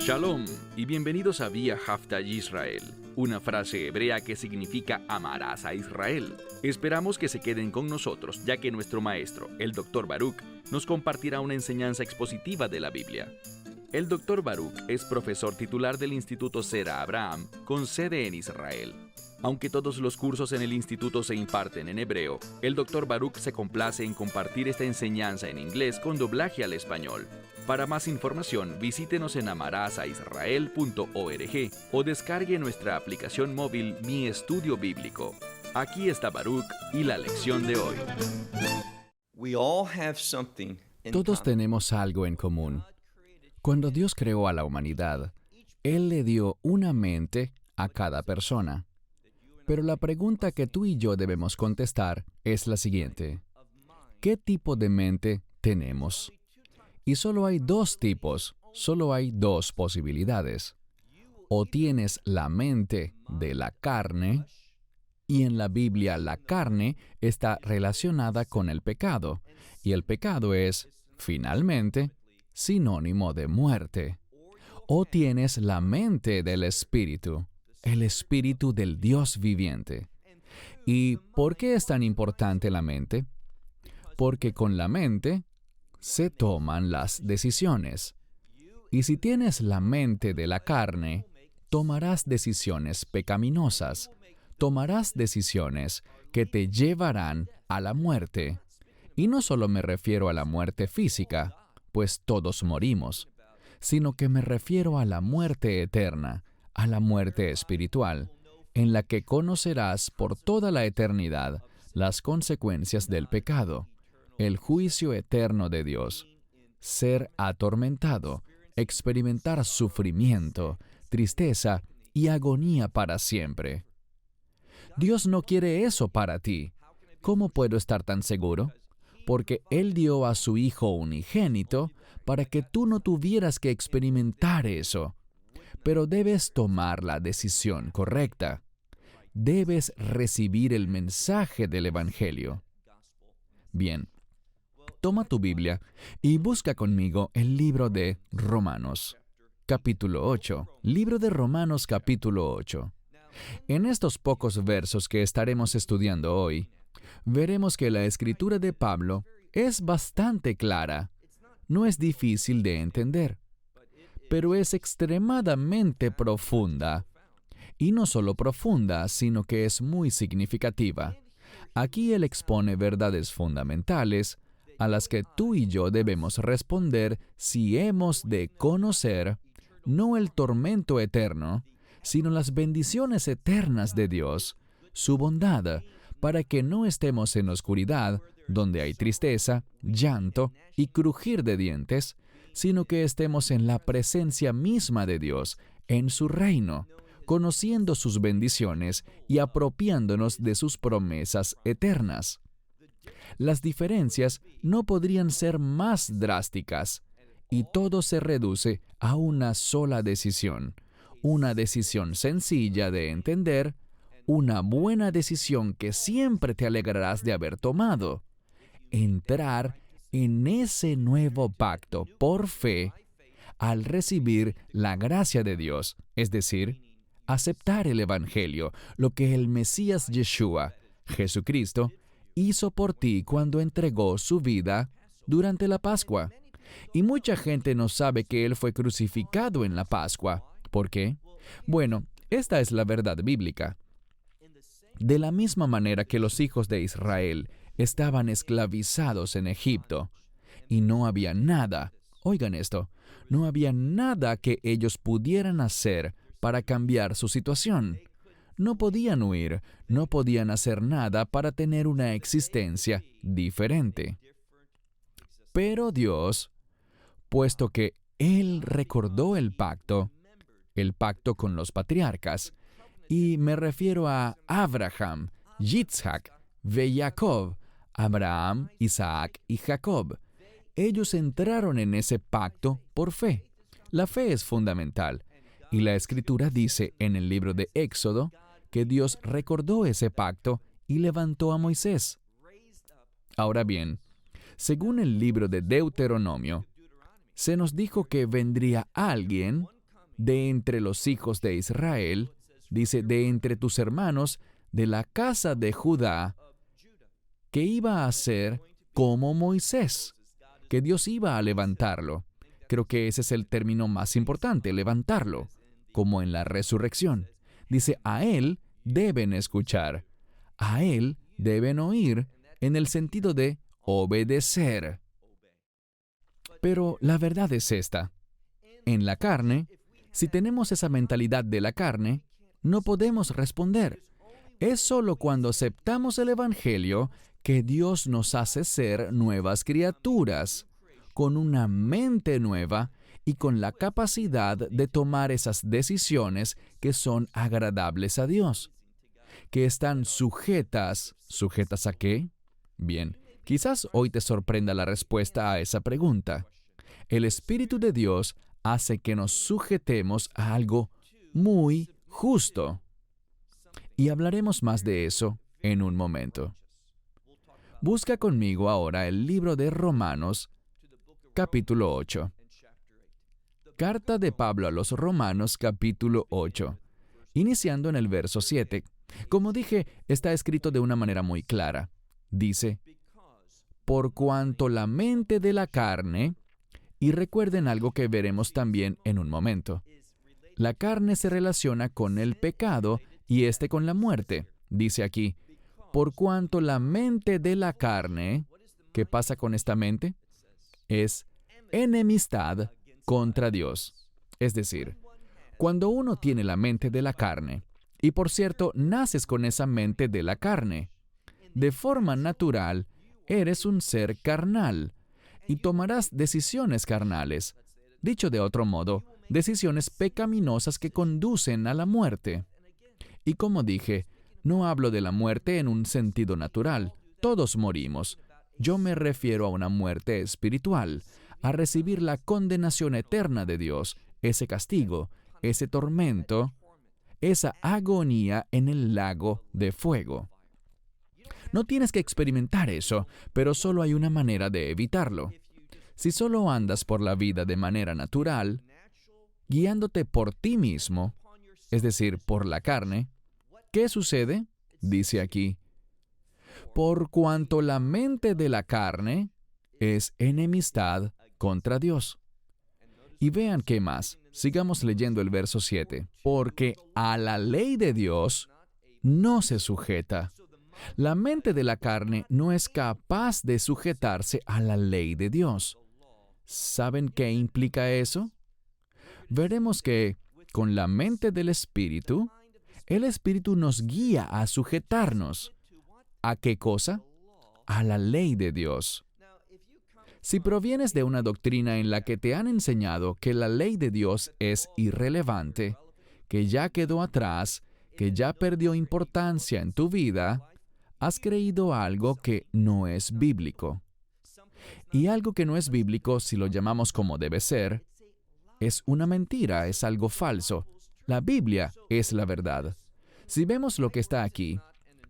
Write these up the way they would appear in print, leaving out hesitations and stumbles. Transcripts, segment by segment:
Shalom y bienvenidos a Vía Hafta Yisrael, una frase hebrea que significa amarás a Israel. Esperamos que se queden con nosotros, ya que nuestro maestro, el Dr. Baruch, nos compartirá una enseñanza expositiva de la Biblia. El Dr. Baruch es profesor titular del Instituto Sera Abraham, con sede en Israel. Aunque todos los cursos en el instituto se imparten en hebreo, el Dr. Baruch se complace en compartir esta enseñanza en inglés con doblaje al español. Para más información, visítenos en amarasaisrael.org o descargue nuestra aplicación móvil Mi Estudio Bíblico. Aquí está Baruch y la lección de hoy. Todos tenemos algo en común. Cuando Dios creó a la humanidad, Él le dio una mente a cada persona. Pero la pregunta que tú y yo debemos contestar es la siguiente: ¿qué tipo de mente tenemos? Y solo hay dos tipos, solo hay dos posibilidades. O tienes la mente de la carne, y en la Biblia la carne está relacionada con el pecado, y el pecado es, finalmente, sinónimo de muerte. O tienes la mente del Espíritu, el Espíritu del Dios viviente. ¿Y por qué es tan importante la mente? Porque con la mente se toman las decisiones. Y si tienes la mente de la carne, tomarás decisiones pecaminosas, tomarás decisiones que te llevarán a la muerte. Y no solo me refiero a la muerte física, pues todos morimos, sino que me refiero a la muerte eterna, a la muerte espiritual, en la que conocerás por toda la eternidad las consecuencias del pecado, el juicio eterno de Dios, ser atormentado, experimentar sufrimiento, tristeza y agonía para siempre. Dios no quiere eso para ti. ¿Cómo puedo estar tan seguro? Porque Él dio a su Hijo unigénito para que tú no tuvieras que experimentar eso. Pero debes tomar la decisión correcta. Debes recibir el mensaje del Evangelio. Bien, toma tu Biblia y busca conmigo el libro de Romanos, capítulo 8. Libro de Romanos, capítulo 8. En estos pocos versos que estaremos estudiando hoy, veremos que la escritura de Pablo es bastante clara. No es difícil de entender, pero es extremadamente profunda. Y no solo profunda, sino que es muy significativa. Aquí él expone verdades fundamentales a las que tú y yo debemos responder si hemos de conocer no el tormento eterno, sino las bendiciones eternas de Dios, su bondad, para que no estemos en oscuridad, donde hay tristeza, llanto y crujir de dientes, sino que estemos en la presencia misma de Dios, en su reino, conociendo sus bendiciones y apropiándonos de sus promesas eternas. Las diferencias no podrían ser más drásticas, y todo se reduce a una sola decisión, una decisión sencilla de entender, una buena decisión que siempre te alegrarás de haber tomado: entrar en ese nuevo pacto por fe al recibir la gracia de Dios, es decir, aceptar el Evangelio, lo que el Mesías Yeshua, Jesucristo, hizo por ti cuando entregó su vida durante la Pascua. Y mucha gente no sabe que Él fue crucificado en la Pascua. ¿Por qué? Bueno, esta es la verdad bíblica. De la misma manera que los hijos de Israel estaban esclavizados en Egipto, y no había nada, oigan esto, no había nada que ellos pudieran hacer para cambiar su situación. No podían huir, no podían hacer nada para tener una existencia diferente. Pero Dios, puesto que Él recordó el pacto con los patriarcas, y me refiero a Abraham, Yitzhak y Jacob, Abraham, Isaac y Jacob. Ellos entraron en ese pacto por fe. La fe es fundamental, y la Escritura dice en el libro de Éxodo que Dios recordó ese pacto y levantó a Moisés. Ahora bien, según el libro de Deuteronomio, se nos dijo que vendría alguien de entre los hijos de Israel, dice, de entre tus hermanos, de la casa de Judá, que iba a ser como Moisés, que Dios iba a levantarlo. Creo que ese es el término más importante, levantarlo, como en la resurrección. Dice, a Él deben escuchar, a Él deben oír, en el sentido de obedecer. Pero la verdad es esta. En la carne, si tenemos esa mentalidad de la carne, no podemos responder. Es solo cuando aceptamos el Evangelio que Dios nos hace ser nuevas criaturas, con una mente nueva y con la capacidad de tomar esas decisiones que son agradables a Dios, que están sujetas. ¿Sujetas a qué? Bien, quizás hoy te sorprenda la respuesta a esa pregunta. El Espíritu de Dios hace que nos sujetemos a algo muy justo. Y hablaremos más de eso en un momento. Busca conmigo ahora el libro de Romanos, capítulo 8. Carta de Pablo a los Romanos, capítulo 8, iniciando en el verso 7. Como dije, está escrito de una manera muy clara. Dice, por cuanto la mente de la carne, y recuerden algo que veremos también en un momento. La carne se relaciona con el pecado y éste con la muerte. Dice aquí, por cuanto la mente de la carne, ¿qué pasa con esta mente? Es enemistad contra Dios. Es decir, cuando uno tiene la mente de la carne, y por cierto, naces con esa mente de la carne, de forma natural, eres un ser carnal y tomarás decisiones carnales. Dicho de otro modo, decisiones pecaminosas que conducen a la muerte. Y como dije, no hablo de la muerte en un sentido natural. Todos morimos. Yo me refiero a una muerte espiritual, a recibir la condenación eterna de Dios, ese castigo, ese tormento, esa agonía en el lago de fuego. No tienes que experimentar eso, pero solo hay una manera de evitarlo. Si solo andas por la vida de manera natural, guiándote por ti mismo, es decir, por la carne, ¿qué sucede? Dice aquí, por cuanto la mente de la carne es enemistad contra Dios. Y vean qué más. Sigamos leyendo el verso 7. Porque a la ley de Dios no se sujeta. La mente de la carne no es capaz de sujetarse a la ley de Dios. ¿Saben qué implica eso? Veremos que con la mente del Espíritu, el Espíritu nos guía a sujetarnos. ¿A qué cosa? A la ley de Dios. Si provienes de una doctrina en la que te han enseñado que la ley de Dios es irrelevante, que ya quedó atrás, que ya perdió importancia en tu vida, has creído algo que no es bíblico. Y algo que no es bíblico, si lo llamamos como debe ser, es una mentira, es algo falso. La Biblia es la verdad. Si vemos lo que está aquí,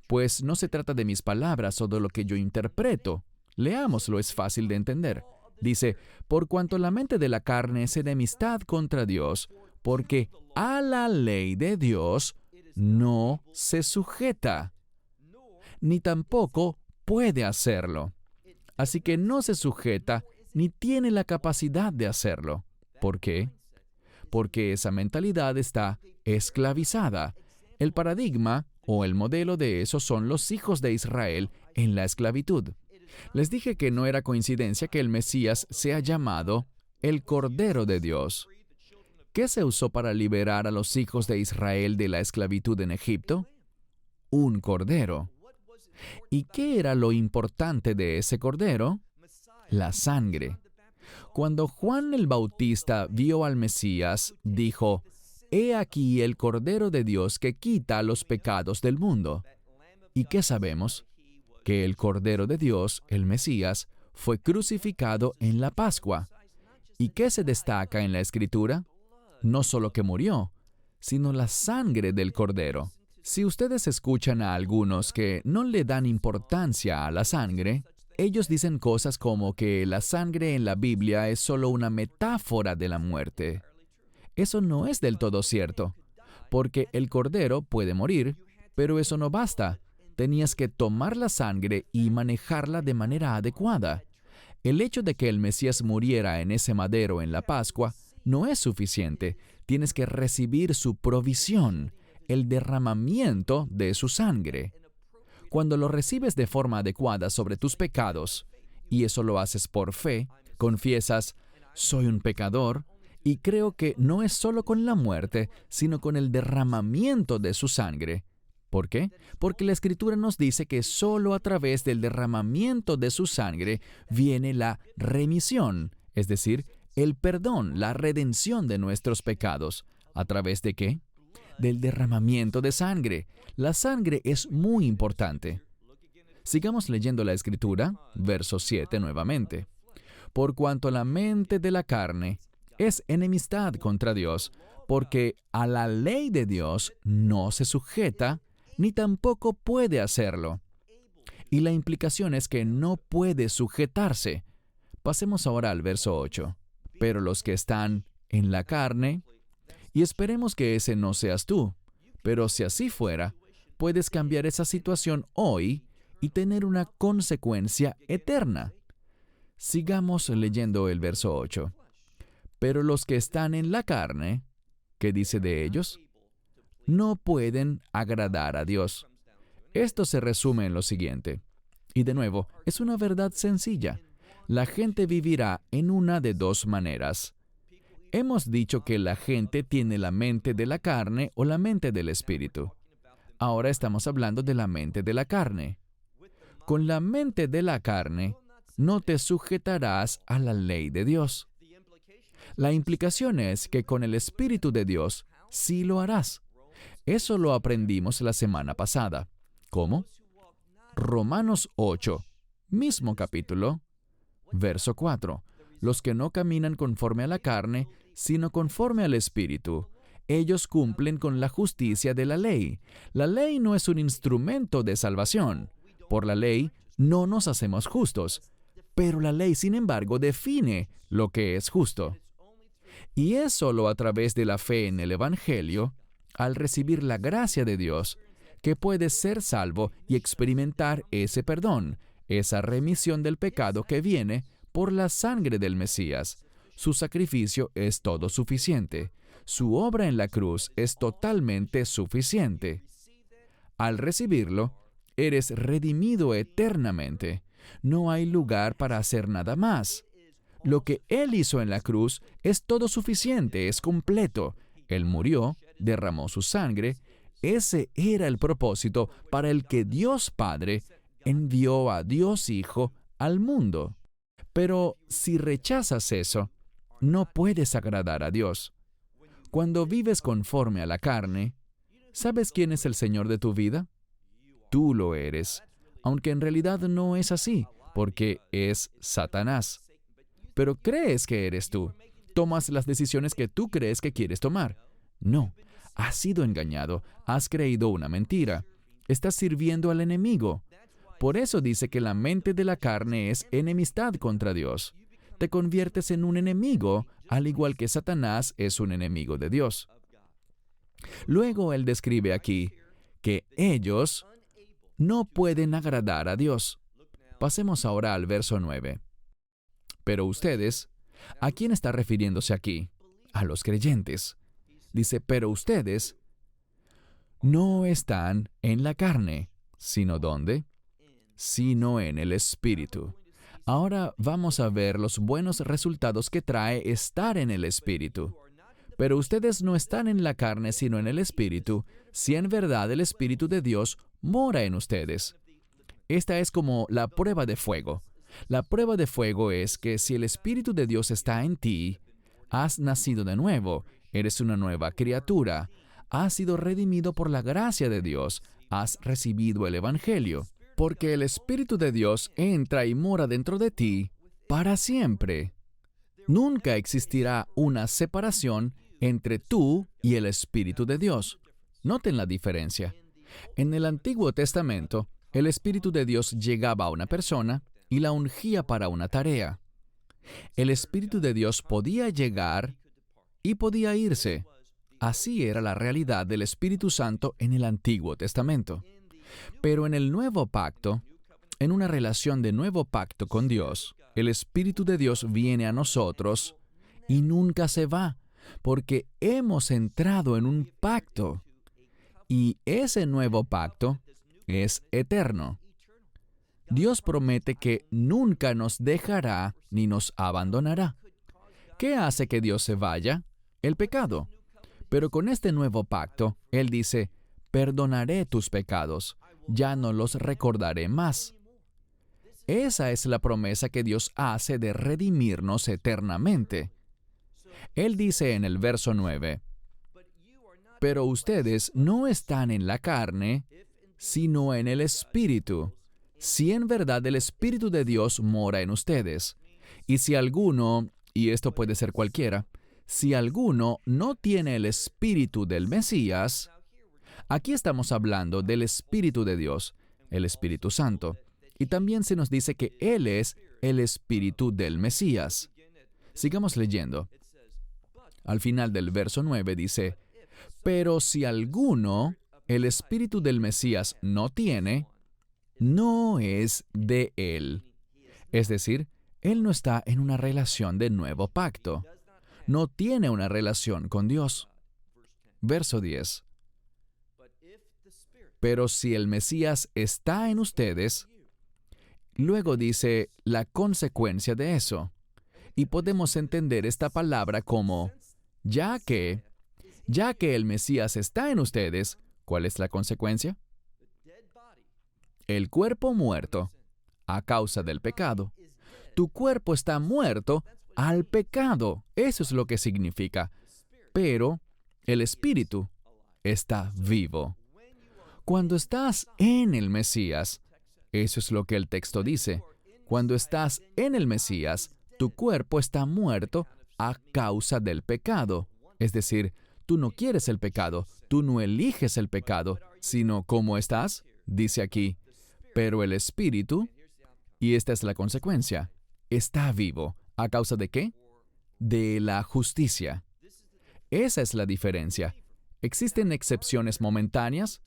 pues no se trata de mis palabras o de lo que yo interpreto. Leámoslo, es fácil de entender. Dice, por cuanto la mente de la carne es enemistad contra Dios, porque a la ley de Dios no se sujeta, ni tampoco puede hacerlo. Así que no se sujeta ni tiene la capacidad de hacerlo. ¿Por qué? Porque esa mentalidad está esclavizada. El paradigma o el modelo de eso son los hijos de Israel en la esclavitud. Les dije que no era coincidencia que el Mesías sea llamado el Cordero de Dios. ¿Qué se usó para liberar a los hijos de Israel de la esclavitud en Egipto? Un cordero. ¿Y qué era lo importante de ese cordero? La sangre. Cuando Juan el Bautista vio al Mesías, dijo, «He aquí el Cordero de Dios que quita los pecados del mundo». ¿Y qué sabemos? Que el Cordero de Dios, el Mesías, fue crucificado en la Pascua. ¿Y qué se destaca en la Escritura? No solo que murió, sino la sangre del Cordero. Si ustedes escuchan a algunos que no le dan importancia a la sangre, ellos dicen cosas como que la sangre en la Biblia es solo una metáfora de la muerte. Eso no es del todo cierto, porque el cordero puede morir, pero eso no basta. Tenías que tomar la sangre y manejarla de manera adecuada. El hecho de que el Mesías muriera en ese madero en la Pascua no es suficiente. Tienes que recibir su provisión, el derramamiento de su sangre. Cuando lo recibes de forma adecuada sobre tus pecados, y eso lo haces por fe, confiesas, soy un pecador, y creo que no es solo con la muerte, sino con el derramamiento de su sangre. ¿Por qué? Porque la Escritura nos dice que solo a través del derramamiento de su sangre viene la remisión, es decir, el perdón, la redención de nuestros pecados. ¿A través de qué? Del derramamiento de sangre. La sangre es muy importante. Sigamos leyendo la Escritura, verso 7 nuevamente. Por cuanto la mente de la carne es enemistad contra Dios, porque a la ley de Dios no se sujeta, ni tampoco puede hacerlo. Y la implicación es que no puede sujetarse. Pasemos ahora al verso 8. Pero los que están en la carne, y esperemos que ese no seas tú, pero si así fuera, puedes cambiar esa situación hoy y tener una consecuencia eterna. Sigamos leyendo el verso 8. Pero los que están en la carne, ¿qué dice de ellos? No pueden agradar a Dios. Esto se resume en lo siguiente. Y de nuevo, es una verdad sencilla. La gente vivirá en una de dos maneras. Hemos dicho que la gente tiene la mente de la carne o la mente del espíritu. Ahora estamos hablando de la mente de la carne. Con la mente de la carne, no te sujetarás a la ley de Dios. La implicación es que con el Espíritu de Dios sí lo harás. Eso lo aprendimos la semana pasada. ¿Cómo? Romanos 8, mismo capítulo, verso 4. Los que no caminan conforme a la carne, sino conforme al Espíritu, ellos cumplen con la justicia de la ley. La ley no es un instrumento de salvación. Por la ley no nos hacemos justos, pero la ley, sin embargo, define lo que es justo. Y es solo a través de la fe en el Evangelio, al recibir la gracia de Dios, que puedes ser salvo y experimentar ese perdón, esa remisión del pecado que viene por la sangre del Mesías. Su sacrificio es todo suficiente. Su obra en la cruz es totalmente suficiente. Al recibirlo, eres redimido eternamente. No hay lugar para hacer nada más. Lo que Él hizo en la cruz es todo suficiente, es completo. Él murió, derramó su sangre. Ese era el propósito para el que Dios Padre envió a Dios Hijo al mundo. Pero si rechazas eso, no puedes agradar a Dios. Cuando vives conforme a la carne, ¿sabes quién es el Señor de tu vida? Tú lo eres, aunque en realidad no es así, porque es Satanás. Pero crees que eres tú. Tomas las decisiones que tú crees que quieres tomar. No, has sido engañado, has creído una mentira. Estás sirviendo al enemigo. Por eso dice que la mente de la carne es enemistad contra Dios. Te conviertes en un enemigo, al igual que Satanás es un enemigo de Dios. Luego él describe aquí que ellos no pueden agradar a Dios. Pasemos ahora al verso 9. Pero ustedes, ¿a quién está refiriéndose aquí? A los creyentes. Dice, pero ustedes no están en la carne, sino ¿dónde? Sino en el Espíritu. Ahora vamos a ver los buenos resultados que trae estar en el Espíritu. Pero ustedes no están en la carne, sino en el Espíritu, si en verdad el Espíritu de Dios mora en ustedes. Esta es como la prueba de fuego. La prueba de fuego es que si el Espíritu de Dios está en ti, has nacido de nuevo, eres una nueva criatura, has sido redimido por la gracia de Dios, has recibido el Evangelio, porque el Espíritu de Dios entra y mora dentro de ti para siempre. Nunca existirá una separación entre tú y el Espíritu de Dios. Noten la diferencia. En el Antiguo Testamento, el Espíritu de Dios llegaba a una persona y la ungía para una tarea. El Espíritu de Dios podía llegar y podía irse. Así era la realidad del Espíritu Santo en el Antiguo Testamento. Pero en el Nuevo Pacto, en una relación de nuevo pacto con Dios, el Espíritu de Dios viene a nosotros y nunca se va, porque hemos entrado en un pacto. Y ese nuevo pacto es eterno. Dios promete que nunca nos dejará ni nos abandonará. ¿Qué hace que Dios se vaya? El pecado. Pero con este nuevo pacto, Él dice, perdonaré tus pecados, ya no los recordaré más. Esa es la promesa que Dios hace de redimirnos eternamente. Él dice en el verso 9, pero ustedes no están en la carne, sino en el Espíritu, si en verdad el Espíritu de Dios mora en ustedes. Y si alguno, y esto puede ser cualquiera, si alguno no tiene el Espíritu del Mesías, aquí estamos hablando del Espíritu de Dios, el Espíritu Santo. Y también se nos dice que Él es el Espíritu del Mesías. Sigamos leyendo. Al final del verso 9 dice, pero si alguno el Espíritu del Mesías no tiene, no es de Él. Es decir, Él no está en una relación de nuevo pacto. No tiene una relación con Dios. Verso 10. Pero si el Mesías está en ustedes, luego dice la consecuencia de eso. Y podemos entender esta palabra como, ya que el Mesías está en ustedes, ¿cuál es la consecuencia? El cuerpo muerto a causa del pecado. Tu cuerpo está muerto al pecado. Eso es lo que significa. Pero el Espíritu está vivo. Cuando estás en el Mesías, eso es lo que el texto dice. Cuando estás en el Mesías, tu cuerpo está muerto a causa del pecado. Es decir, tú no quieres el pecado, tú no eliges el pecado, sino ¿cómo estás? Dice aquí, pero el Espíritu, y esta es la consecuencia, está vivo. ¿A causa de qué? De la justicia. Esa es la diferencia. ¿Existen excepciones momentáneas?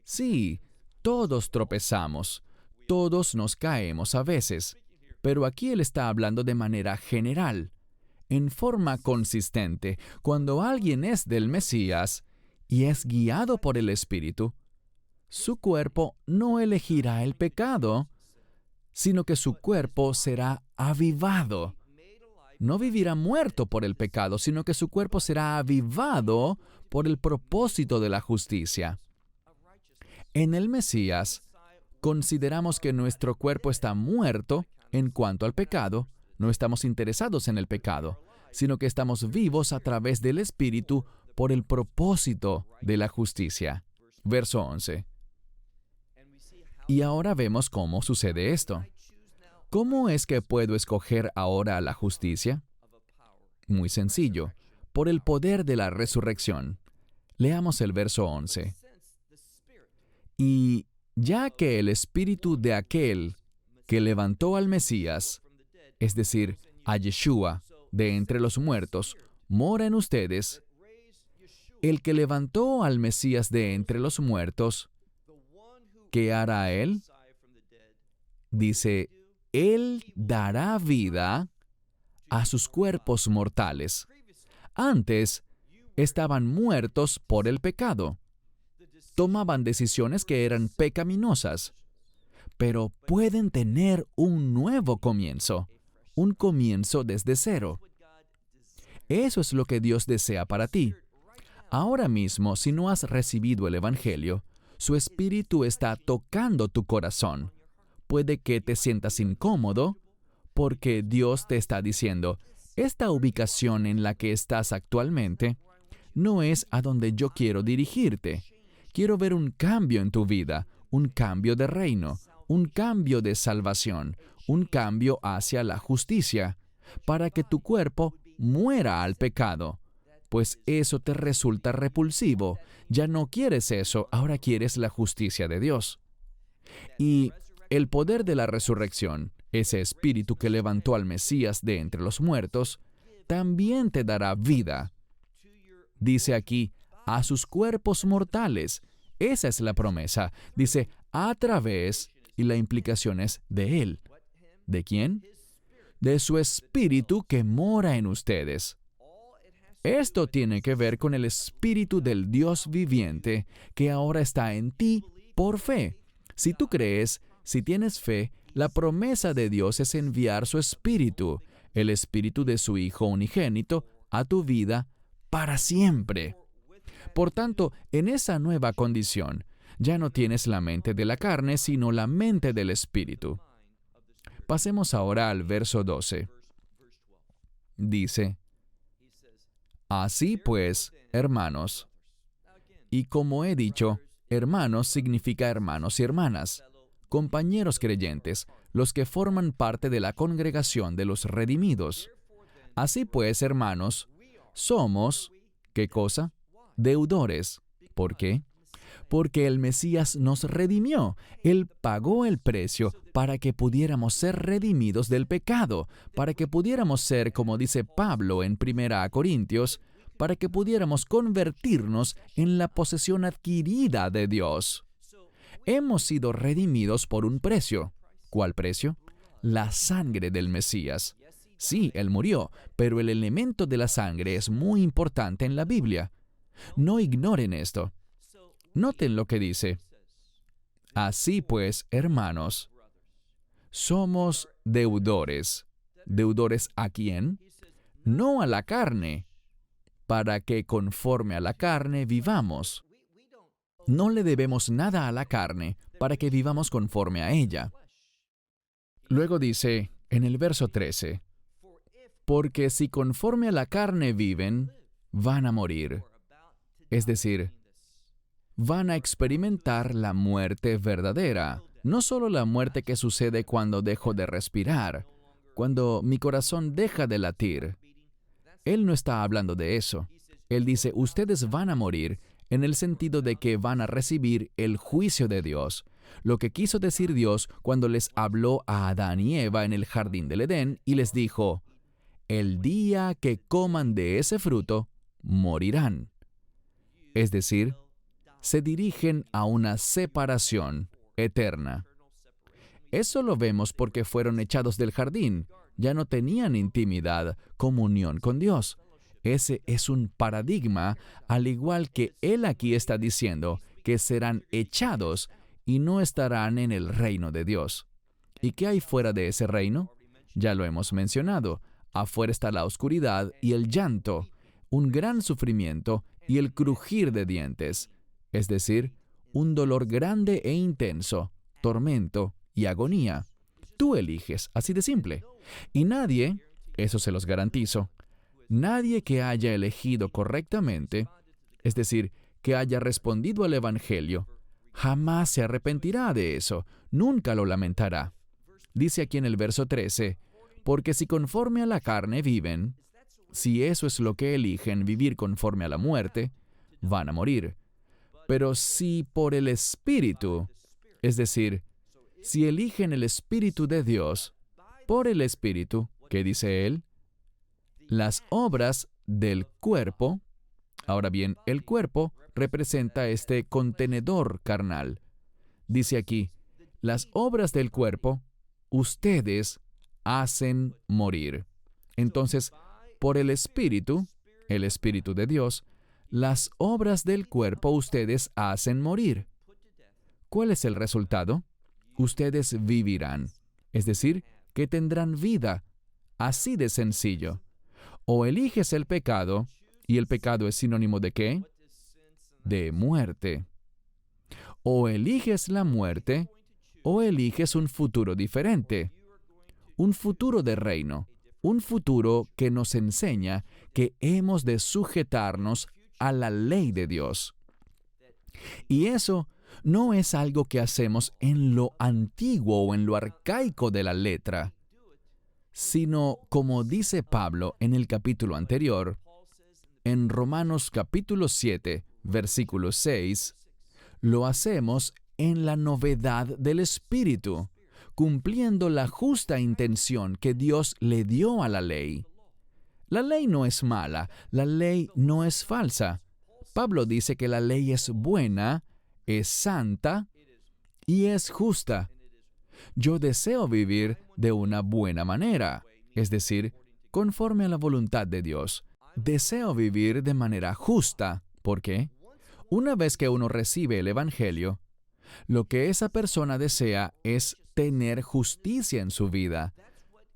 Sí, todos tropezamos, todos nos caemos a veces, pero aquí Él está hablando de manera general, en forma consistente. Cuando alguien es del Mesías y es guiado por el Espíritu, su cuerpo no elegirá el pecado, sino que su cuerpo será avivado. No vivirá muerto por el pecado, sino que su cuerpo será avivado por el propósito de la justicia. En el Mesías, consideramos que nuestro cuerpo está muerto en cuanto al pecado. No estamos interesados en el pecado, sino que estamos vivos a través del Espíritu por el propósito de la justicia. Verso 11. Y ahora vemos cómo sucede esto. ¿Cómo es que puedo escoger ahora la justicia? Muy sencillo, por el poder de la resurrección. Leamos el verso 11. Y ya que el Espíritu de aquel que levantó al Mesías, es decir, a Yeshua, de entre los muertos, mora en ustedes, el que levantó al Mesías de entre los muertos, ¿qué hará Él? Dice, Él dará vida a sus cuerpos mortales. Antes, estaban muertos por el pecado. Tomaban decisiones que eran pecaminosas, pero pueden tener un nuevo comienzo, un comienzo desde cero. Eso es lo que Dios desea para ti. Ahora mismo, si no has recibido el Evangelio, su Espíritu está tocando tu corazón. Puede que te sientas incómodo porque Dios te está diciendo, esta ubicación en la que estás actualmente no es a donde yo quiero dirigirte. Quiero ver un cambio en tu vida, un cambio de reino, un cambio de salvación, un cambio hacia la justicia, para que tu cuerpo muera al pecado. Pues eso te resulta repulsivo. Ya no quieres eso, ahora quieres la justicia de Dios. Y el poder de la resurrección, ese Espíritu que levantó al Mesías de entre los muertos, también te dará vida. Dice aquí, a sus cuerpos mortales. Esa es la promesa. Dice, a través, y la implicación es de Él. ¿De quién? De su Espíritu que mora en ustedes. Esto tiene que ver con el Espíritu del Dios viviente que ahora está en ti por fe. Si tú crees, si tienes fe, la promesa de Dios es enviar su Espíritu, el Espíritu de su Hijo unigénito, a tu vida para siempre. Por tanto, en esa nueva condición, ya no tienes la mente de la carne, sino la mente del Espíritu. Pasemos ahora al verso 12. Dice, así pues, hermanos, y como he dicho, hermanos significa hermanos y hermanas, compañeros creyentes, los que forman parte de la congregación de los redimidos. Así pues, hermanos, somos, ¿qué cosa? Deudores. ¿Por qué? Porque el Mesías nos redimió. Él pagó el precio para que pudiéramos ser redimidos del pecado, para que pudiéramos ser, como dice Pablo en 1 Corintios, para que pudiéramos convertirnos en la posesión adquirida de Dios. Hemos sido redimidos por un precio. ¿Cuál precio? La sangre del Mesías. Sí, Él murió, pero el elemento de la sangre es muy importante en la Biblia. No ignoren esto. Noten lo que dice. Así pues, hermanos, somos deudores. ¿Deudores a quién? No a la carne, para que conforme a la carne vivamos. No le debemos nada a la carne, para que vivamos conforme a ella. Luego dice, en el verso 13, porque si conforme a la carne viven, van a morir. Es decir, van a experimentar la muerte verdadera, no solo la muerte que sucede cuando dejo de respirar, cuando mi corazón deja de latir. Él no está hablando de eso. Él dice, ustedes van a morir en el sentido de que van a recibir el juicio de Dios. Lo que quiso decir Dios cuando les habló a Adán y Eva en el jardín del Edén y les dijo, el día que coman de ese fruto, morirán. Es decir, se dirigen a una separación eterna. Eso lo vemos porque fueron echados del jardín. Ya no tenían intimidad, comunión con Dios. Ese es un paradigma, al igual que Él aquí está diciendo que serán echados y no estarán en el reino de Dios. ¿Y qué hay fuera de ese reino? Ya lo hemos mencionado. Afuera está la oscuridad y el llanto, un gran sufrimiento y el crujir de dientes, es decir, un dolor grande e intenso, tormento y agonía. Tú eliges, así de simple. Y nadie, eso se los garantizo, nadie que haya elegido correctamente, es decir, que haya respondido al Evangelio, jamás se arrepentirá de eso, nunca lo lamentará. Dice aquí en el verso 13, porque si conforme a la carne viven, si eso es lo que eligen, vivir conforme a la muerte, van a morir. Pero si por el Espíritu, es decir, si eligen el Espíritu de Dios, por el Espíritu, ¿qué dice Él? Las obras del cuerpo, ahora bien, el cuerpo representa este contenedor carnal. Dice aquí, las obras del cuerpo, ustedes hacen morir. Entonces, por el Espíritu de Dios, las obras del cuerpo ustedes hacen morir. ¿Cuál es el resultado? Ustedes vivirán, es decir, que tendrán vida, así de sencillo. O eliges el pecado, y el pecado es sinónimo ¿de qué? De muerte. O eliges la muerte, o eliges un futuro diferente. Un futuro de reino, un futuro que nos enseña que hemos de sujetarnos a la ley de Dios. Y eso no es algo que hacemos en lo antiguo o en lo arcaico de la letra, sino, como dice Pablo en el capítulo anterior, en Romanos capítulo 7, versículo 6, lo hacemos en la novedad del Espíritu, cumpliendo la justa intención que Dios le dio a la ley. La ley no es mala, la ley no es falsa. Pablo dice que la ley es buena, es santa y es justa. Yo deseo vivir de una buena manera, es decir, conforme a la voluntad de Dios. Deseo vivir de manera justa. ¿Por qué? Una vez que uno recibe el Evangelio, lo que esa persona desea es tener justicia en su vida.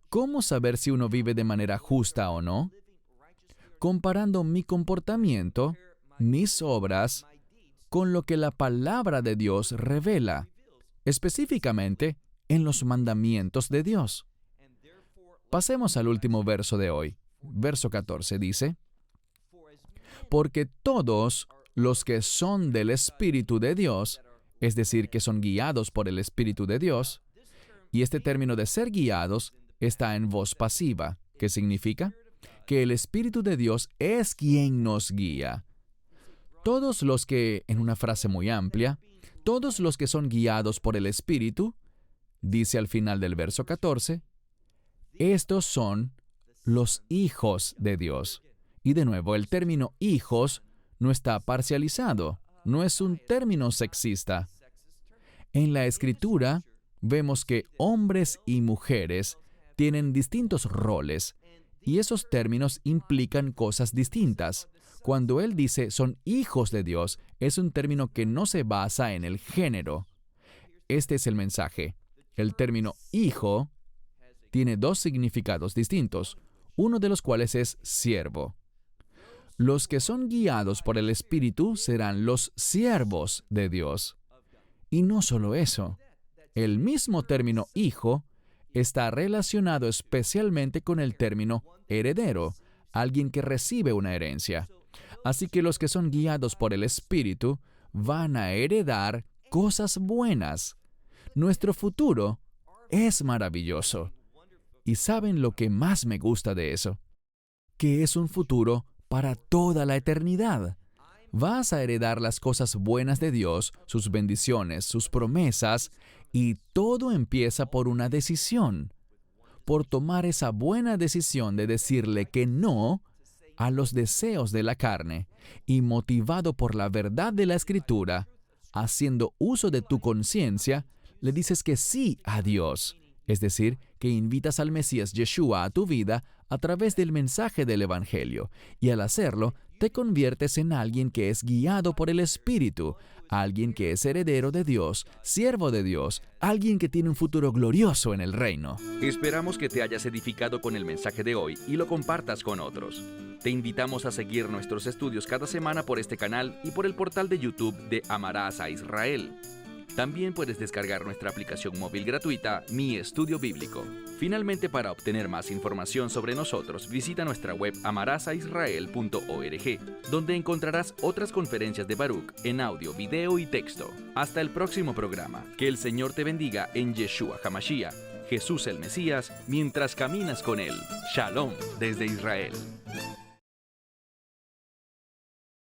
¿Cómo saber si uno vive de manera justa o no? Comparando mi comportamiento, mis obras, con lo que la palabra de Dios revela, específicamente en los mandamientos de Dios. Pasemos al último verso de hoy. Verso 14 dice, porque todos los que son del Espíritu de Dios, es decir, que son guiados por el Espíritu de Dios, y este término de ser guiados está en voz pasiva, que significa que el Espíritu de Dios es quien nos guía. Todos los que, en una frase muy amplia, todos los que son guiados por el Espíritu, dice al final del verso 14, estos son los hijos de Dios. Y de nuevo, el término hijos no está parcializado, no es un término sexista. En la Escritura vemos que hombres y mujeres tienen distintos roles, y esos términos implican cosas distintas. Cuando él dice son hijos de Dios, es un término que no se basa en el género. Este es el mensaje. El término hijo tiene dos significados distintos, uno de los cuales es siervo. Los que son guiados por el Espíritu serán los siervos de Dios. Y no solo eso, el mismo término hijo está relacionado especialmente con el término heredero, alguien que recibe una herencia. Así que los que son guiados por el Espíritu van a heredar cosas buenas. Nuestro futuro es maravilloso. ¿Y saben lo que más me gusta de eso? Que es un futuro para toda la eternidad. Vas a heredar las cosas buenas de Dios, sus bendiciones, sus promesas, y todo empieza por una decisión, por tomar esa buena decisión de decirle que no a los deseos de la carne, y motivado por la verdad de la Escritura, haciendo uso de tu conciencia, le dices que sí a Dios. Es decir, que invitas al Mesías Yeshua a tu vida a través del mensaje del Evangelio, y al hacerlo, te conviertes en alguien que es guiado por el Espíritu, alguien que es heredero de Dios, siervo de Dios, alguien que tiene un futuro glorioso en el reino. Esperamos que te hayas edificado con el mensaje de hoy y lo compartas con otros. Te invitamos a seguir nuestros estudios cada semana por este canal y por el portal de YouTube de Amarás a Israel. También puedes descargar nuestra aplicación móvil gratuita, Mi Estudio Bíblico. Finalmente, para obtener más información sobre nosotros, visita nuestra web amarasaisrael.org, donde encontrarás otras conferencias de Baruch en audio, video y texto. Hasta el próximo programa. Que el Señor te bendiga en Yeshua HaMashiach, Jesús el Mesías, mientras caminas con Él. Shalom desde Israel.